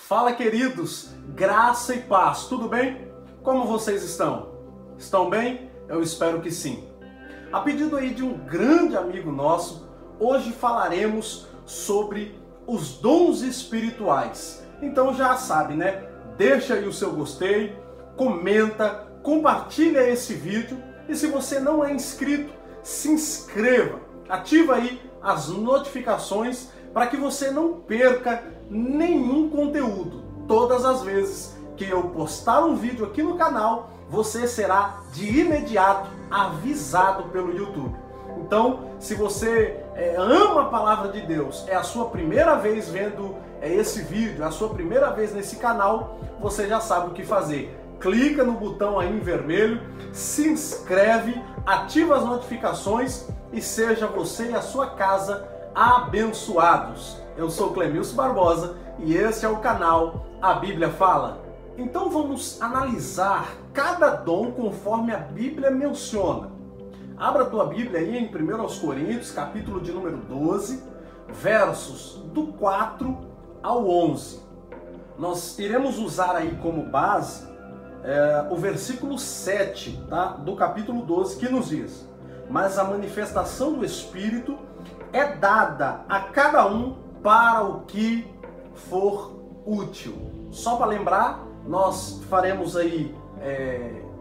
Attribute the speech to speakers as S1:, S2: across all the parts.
S1: Fala, queridos, graça e paz, tudo bem? Como vocês estão? Estão bem? Eu espero que sim. A pedido aí de um grande amigo nosso, hoje falaremos sobre os dons espirituais. Então já sabe, né? Deixa aí o seu gostei, comenta, compartilha esse vídeo e se você não é inscrito, se inscreva, ativa aí as notificações para que você não perca nenhum conteúdo. Todas as vezes que eu postar um vídeo aqui no canal, você será de imediato avisado pelo YouTube. Então, se você ama a palavra de Deus, é a sua primeira vez vendo esse vídeo, é a sua primeira vez nesse canal, você já sabe o que fazer. Clica no botão aí em vermelho, se inscreve, ativa as notificações e seja você e a sua casa abençoados. Eu sou Clemilson Barbosa e esse é o canal A Bíblia Fala. Então vamos analisar cada dom conforme a Bíblia menciona. Abra a tua Bíblia aí em 1 Coríntios, capítulo de número 12, versos do 4 ao 11. Nós iremos usar aí como base o versículo 7, tá, do capítulo 12, que nos diz: mas a manifestação do Espírito é dada a cada um para o que for útil. Só para lembrar, nós faremos aí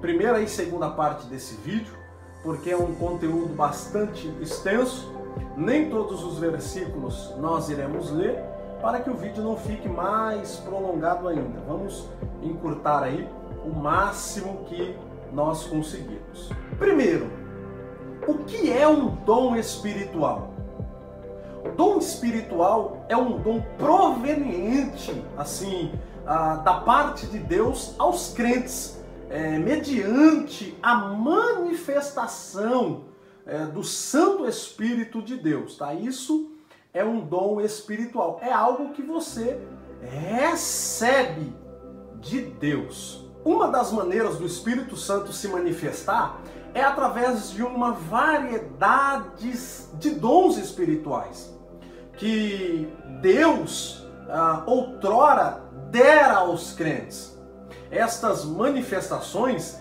S1: primeira e segunda parte desse vídeo, porque é um conteúdo bastante extenso. Nem todos os versículos nós iremos ler, para que o vídeo não fique mais prolongado ainda. Vamos encurtar aí o máximo que nós conseguirmos. Primeiro, o que é um dom espiritual? O dom espiritual é um dom proveniente, assim, da parte de Deus aos crentes, mediante a manifestação do Santo Espírito de Deus, tá? Isso é um dom espiritual, é algo que você recebe de Deus. Uma das maneiras do Espírito Santo se manifestar é através de uma variedade de dons espirituais que Deus outrora dera aos crentes. Estas manifestações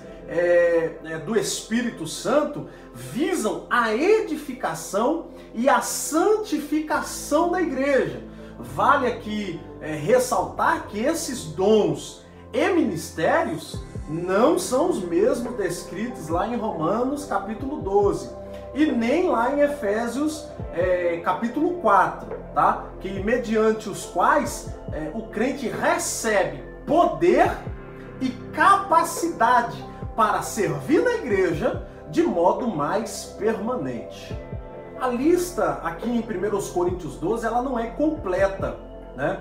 S1: do Espírito Santo visam a edificação e a santificação da igreja. Vale aqui ressaltar que esses dons e ministérios não são os mesmos descritos lá em Romanos capítulo 12 e nem lá em Efésios capítulo 4, tá? Que mediante os quais o crente recebe poder e capacidade para servir na igreja de modo mais permanente. A lista aqui em 1 Coríntios 12 ela não é completa, né?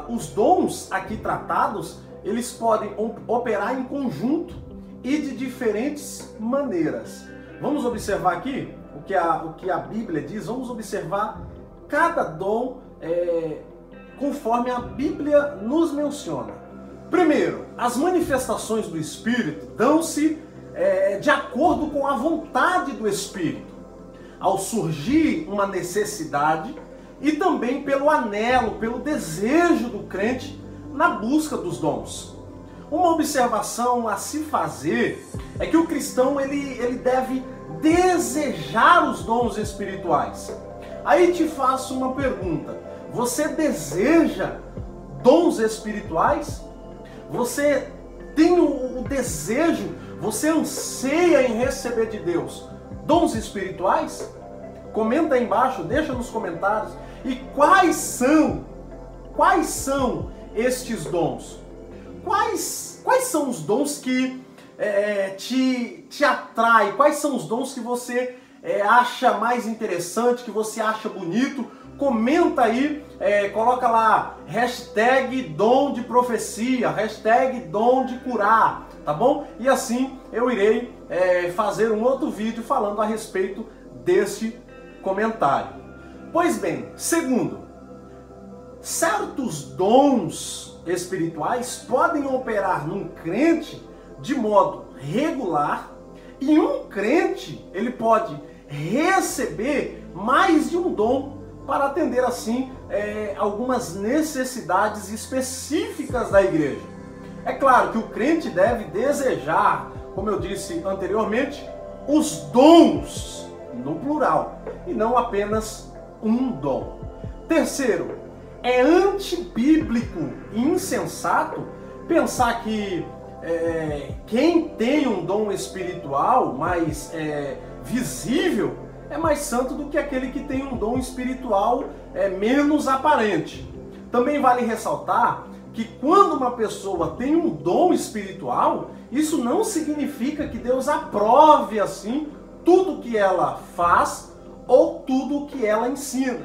S1: Os dons aqui tratados eles podem operar em conjunto e de diferentes maneiras. Vamos observar aqui o que a Bíblia diz, vamos observar cada dom conforme a Bíblia nos menciona. Primeiro, as manifestações do Espírito dão-se de acordo com a vontade do Espírito, ao surgir uma necessidade e também pelo anelo, pelo desejo do crente na busca dos dons. Uma observação a se fazer é que o cristão ele deve desejar os dons espirituais. Aí te faço uma pergunta: você deseja dons espirituais? Você tem o desejo, você anseia em receber de Deus dons espirituais? Comenta aí embaixo, deixa nos comentários. E quais são estes dons? Quais são os dons que te atraem? Quais são os dons que você acha mais interessante, que você acha bonito? Comenta aí, coloca lá, hashtag dom de profecia, hashtag dom de curar, tá bom? E assim eu irei fazer um outro vídeo falando a respeito deste comentário. Pois bem, segundo, certos dons espirituais podem operar num crente de modo regular e um crente ele pode receber mais de um dom para atender assim algumas necessidades específicas da igreja. É claro que o crente deve desejar, como eu disse anteriormente, os dons, no plural, e não apenas um dom. Terceiro, é antibíblico e insensato pensar que quem tem um dom espiritual mais visível é mais santo do que aquele que tem um dom espiritual menos aparente. Também vale ressaltar que quando uma pessoa tem um dom espiritual, isso não significa que Deus aprove assim tudo que ela faz ou tudo que ela ensina.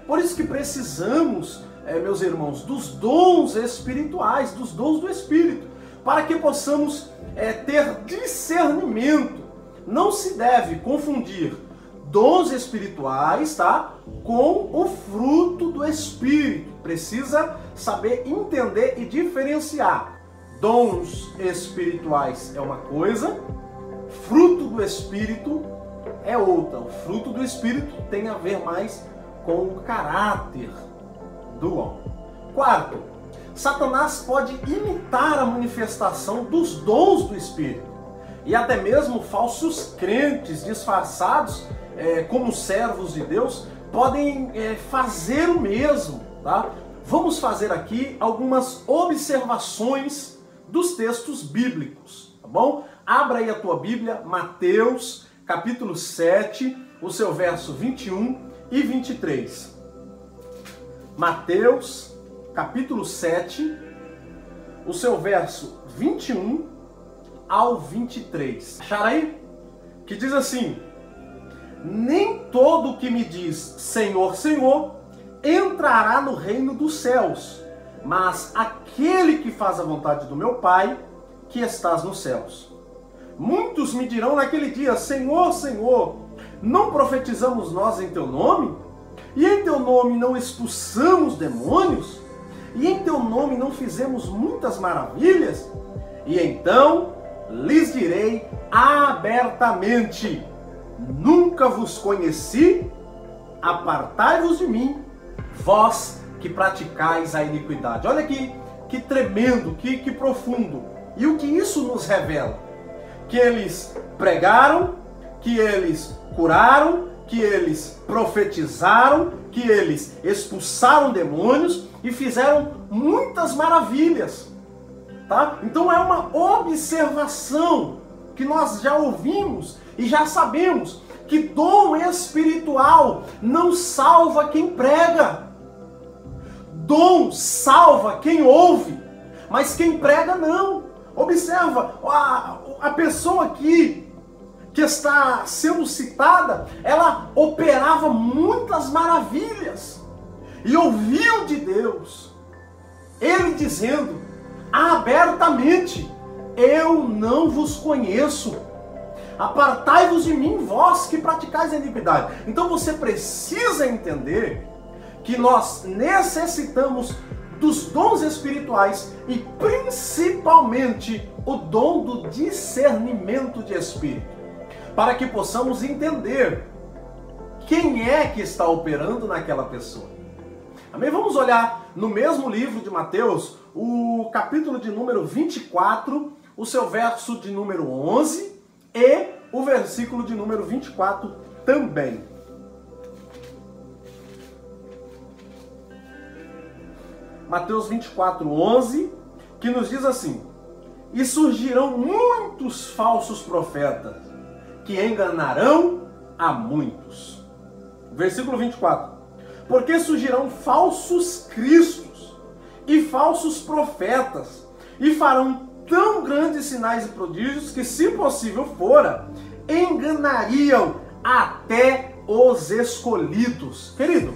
S1: Por isso que precisamos, meus irmãos, dos dons espirituais, dos dons do Espírito, para que possamos ter discernimento. Não se deve confundir dons espirituais, tá, com o fruto do Espírito. Precisa saber entender e diferenciar. Dons espirituais é uma coisa, fruto do Espírito é outra. O fruto do Espírito tem a ver mais com o caráter do homem. Quarto, Satanás pode imitar a manifestação dos dons do Espírito. E até mesmo falsos crentes disfarçados como servos de Deus podem fazer o mesmo, tá? Vamos fazer aqui algumas observações dos textos bíblicos, tá bom? Abra aí a tua Bíblia, Mateus, capítulo 7, o seu verso 21 e 23. Mateus, capítulo 7, o seu verso 21 ao 23. Acharam aí? Que diz assim: nem todo que me diz Senhor, Senhor, entrará no reino dos céus, mas aquele que faz a vontade do meu Pai, que estás nos céus. Muitos me dirão naquele dia: Senhor, Senhor, não profetizamos nós em teu nome? E em teu nome não expulsamos demônios? E em teu nome não fizemos muitas maravilhas? E então lhes direi abertamente: nunca vos conheci, apartai-vos de mim, vós que praticais a iniquidade. Olha aqui, que tremendo, que profundo. E o que isso nos revela? Que eles pregaram, que eles curaram, que eles profetizaram, que eles expulsaram demônios e fizeram muitas maravilhas. Tá? Então é uma observação que nós já ouvimos e já sabemos que dom espiritual não salva quem prega. Dom salva quem ouve, mas quem prega não. Observa, a pessoa aqui que está sendo citada, ela operava muitas maravilhas e ouviu de Deus, ele dizendo abertamente: eu não vos conheço, apartai-vos de mim, vós que praticais a iniquidade. Então você precisa entender que nós necessitamos dos dons espirituais e principalmente o dom do discernimento de espírito, para que possamos entender quem é que está operando naquela pessoa. Amém? Vamos olhar no mesmo livro de Mateus, o capítulo de número 24, o seu verso de número 11 e o versículo de número 24 também. Mateus 24, 11, que nos diz assim: e surgirão muitos falsos profetas, que enganarão a muitos. Versículo 24. Porque surgirão falsos cristos e falsos profetas, e farão tão grandes sinais e prodígios que, se possível fora, enganariam até os escolhidos. Querido,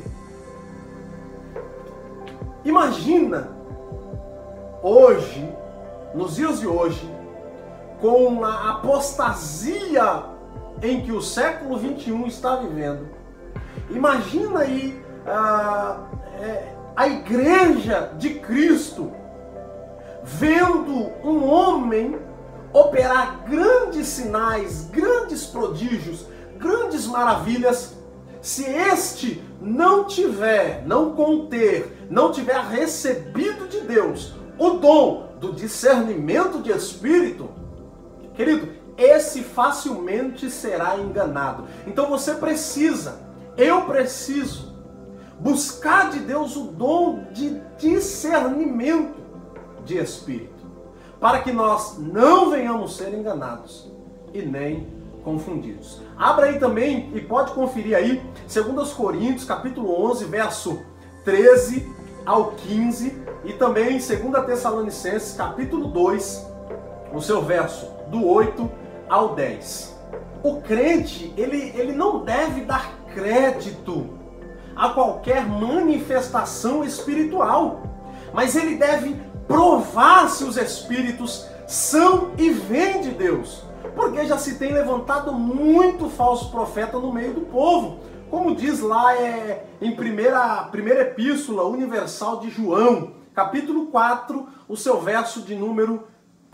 S1: imagina hoje, nos dias de hoje, com a apostasia em que o século 21 está vivendo, imagina aí a igreja de Cristo vendo um homem operar grandes sinais, grandes prodígios, grandes maravilhas, se este não tiver recebido de Deus o dom do discernimento de espírito, querido, esse facilmente será enganado. Então eu preciso buscar de Deus o dom de discernimento de espírito, para que nós não venhamos ser enganados e nem confundidos. Abra aí também e pode conferir aí 2 Coríntios, capítulo 11, verso 13 ao 15, e também 2 Tessalonicenses, capítulo 2, o seu verso do 8 ao 10. O crente, ele não deve dar crédito a qualquer manifestação espiritual, mas ele deve provar se os espíritos são e vêm de Deus, porque já se tem levantado muito falso profeta no meio do povo, como diz lá em primeira epístola universal de João, capítulo 4, o seu verso de número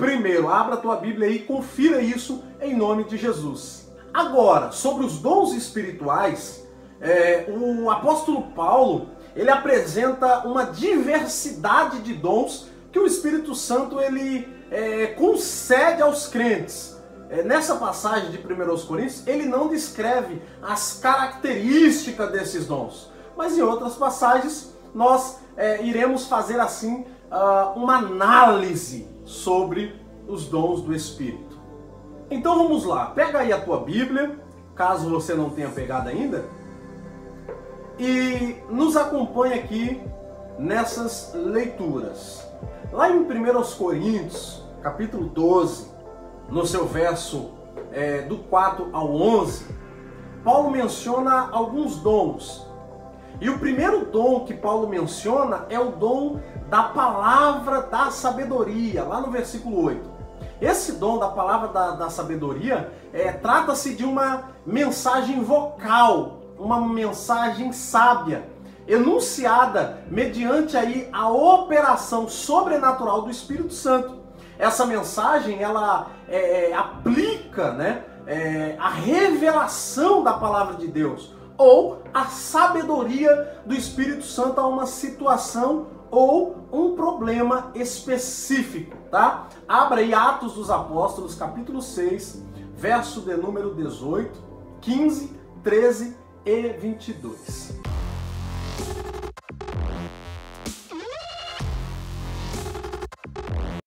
S1: 1. Abra a tua Bíblia aí e confira isso em nome de Jesus. Agora, sobre os dons espirituais, o apóstolo Paulo, ele apresenta uma diversidade de dons que o Espírito Santo ele concede aos crentes. Nessa passagem de 1 Coríntios, ele não descreve as características desses dons, mas em outras passagens nós iremos fazer assim uma análise sobre os dons do Espírito. Então vamos lá, pega aí a tua Bíblia, caso você não tenha pegado ainda, e nos acompanhe aqui nessas leituras. Lá em 1 Coríntios, capítulo 12, no seu verso do 4 ao 11, Paulo menciona alguns dons. E o primeiro dom que Paulo menciona é o dom da palavra da sabedoria, lá no versículo 8. Esse dom da palavra da sabedoria trata-se de uma mensagem vocal, uma mensagem sábia, enunciada mediante aí a operação sobrenatural do Espírito Santo. Essa mensagem, ela aplica a revelação da palavra de Deus, ou a sabedoria do Espírito Santo a uma situação ou um problema específico, tá? Abra aí Atos dos Apóstolos, capítulo 6, verso de número 18, 15, 13 e 22.